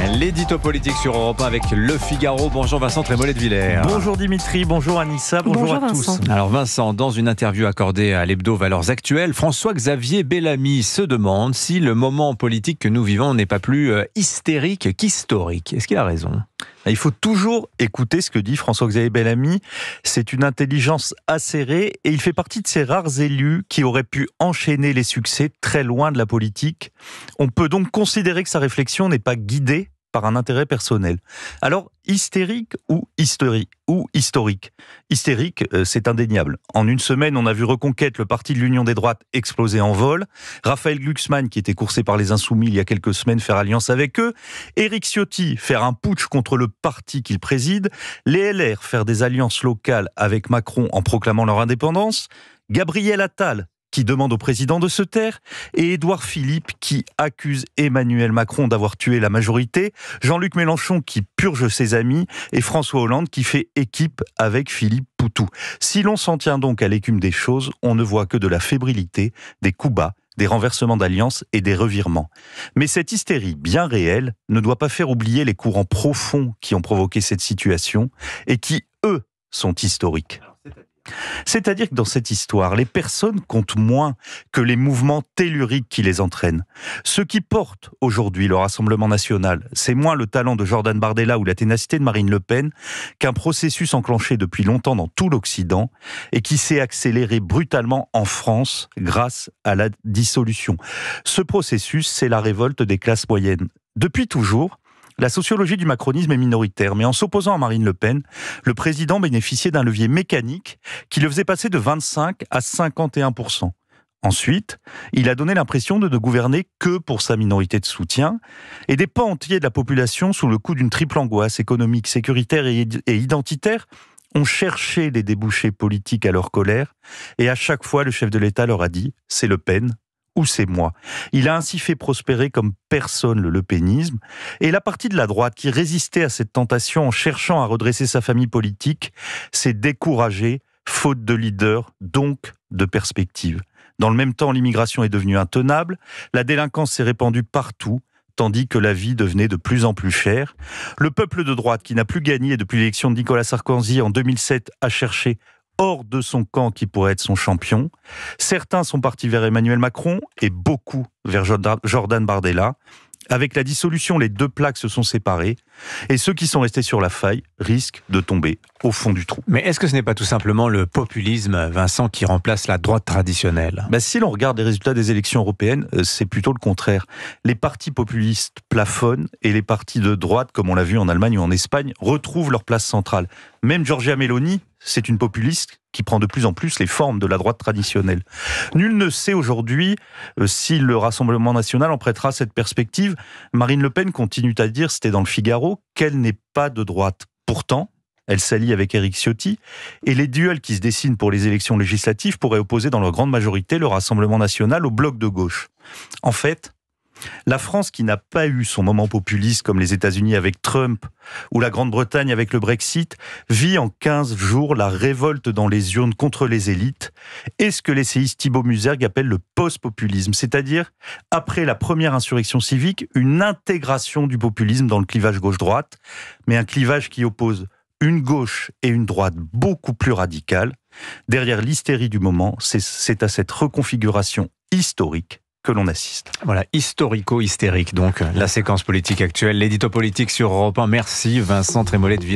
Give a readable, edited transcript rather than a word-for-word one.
L'édito politique sur Europe 1 avec Le Figaro. Bonjour Vincent Trémollet de Villers. Bonjour Dimitri, bonjour Anissa, bonjour à Vincent. tous. Alors Vincent, dans une interview accordée à l'hebdo Valeurs Actuelles, François-Xavier Bellamy se demande si le moment politique que nous vivons n'est pas plus hystérique qu'historique. Est-ce qu'il a raison ? Il faut toujours écouter ce que dit François-Xavier Bellamy. C'est une intelligence acérée et il fait partie de ces rares élus qui auraient pu enchaîner les succès très loin de la politique. On peut donc considérer que sa réflexion n'est pas guidée par un intérêt personnel. Alors, hystérique ou historique ? Hystérique, c'est indéniable. En une semaine, on a vu Reconquête, le parti de l'Union des droites, exploser en vol. Raphaël Glucksmann, qui était coursé par les Insoumis il y a quelques semaines, faire alliance avec eux. Éric Ciotti, faire un putsch contre le parti qu'il préside. Les LR, faire des alliances locales avec Macron en proclamant leur indépendance. Gabriel Attal, qui demande au président de se taire, et Édouard Philippe, qui accuse Emmanuel Macron d'avoir tué la majorité, Jean-Luc Mélenchon, qui purge ses amis, et François Hollande, qui fait équipe avec Philippe Poutou. Si l'on s'en tient donc à l'écume des choses, on ne voit que de la fébrilité, des coups bas, des renversements d'alliances et des revirements. Mais cette hystérie bien réelle ne doit pas faire oublier les courants profonds qui ont provoqué cette situation, et qui, eux, sont historiques. C'est-à-dire que dans cette histoire, les personnes comptent moins que les mouvements telluriques qui les entraînent. Ce qui porte aujourd'hui le Rassemblement national, c'est moins le talent de Jordan Bardella ou la ténacité de Marine Le Pen qu'un processus enclenché depuis longtemps dans tout l'Occident et qui s'est accéléré brutalement en France grâce à la dissolution. Ce processus, c'est la révolte des classes moyennes. Depuis toujours, la sociologie du macronisme est minoritaire, mais en s'opposant à Marine Le Pen, le président bénéficiait d'un levier mécanique qui le faisait passer de 25 à 51%. Ensuite, il a donné l'impression de ne gouverner que pour sa minorité de soutien, et des pans entiers de la population, sous le coup d'une triple angoisse économique, sécuritaire et identitaire, ont cherché des débouchés politiques à leur colère, et à chaque fois, le chef de l'État leur a dit « c'est Le Pen ». Ou c'est moi. Il a ainsi fait prospérer comme personne le lepénisme, et la partie de la droite qui résistait à cette tentation en cherchant à redresser sa famille politique s'est découragée, faute de leader, donc de perspective. Dans le même temps, l'immigration est devenue intenable, la délinquance s'est répandue partout, tandis que la vie devenait de plus en plus chère. Le peuple de droite, qui n'a plus gagné depuis l'élection de Nicolas Sarkozy en 2007, a cherché hors de son camp qui pourrait être son champion. Certains sont partis vers Emmanuel Macron et beaucoup vers Jordan Bardella. Avec la dissolution, les deux plaques se sont séparées et ceux qui sont restés sur la faille risquent de tomber au fond du trou. Mais est-ce que ce n'est pas tout simplement le populisme, Vincent, qui remplace la droite traditionnelle ? Si l'on regarde les résultats des élections européennes, c'est plutôt le contraire. Les partis populistes plafonnent et les partis de droite, comme on l'a vu en Allemagne ou en Espagne, retrouvent leur place centrale. Même Giorgia Meloni, c'est une populiste qui prend de plus en plus les formes de la droite traditionnelle. Nul ne sait aujourd'hui si le Rassemblement national en prêtera cette perspective. Marine Le Pen continue à dire, c'était dans le Figaro, qu'elle n'est pas de droite. Pourtant, elle s'allie avec Éric Ciotti, et les duels qui se dessinent pour les élections législatives pourraient opposer dans leur grande majorité le Rassemblement national au bloc de gauche. En fait, la France, qui n'a pas eu son moment populiste comme les États-Unis avec Trump ou la Grande-Bretagne avec le Brexit, vit en 15 jours la révolte dans les urnes contre les élites et ce que l'essayiste Thibaut Musergue appelle le post-populisme, c'est-à-dire, après la première insurrection civique, une intégration du populisme dans le clivage gauche-droite, mais un clivage qui oppose une gauche et une droite beaucoup plus radicales. Derrière l'hystérie du moment, c'est à cette reconfiguration historique que l'on assiste. Voilà, historico-hystérique, donc la séquence politique actuelle, l'édito politique sur Europe 1. Merci Vincent Trémollet de Villers.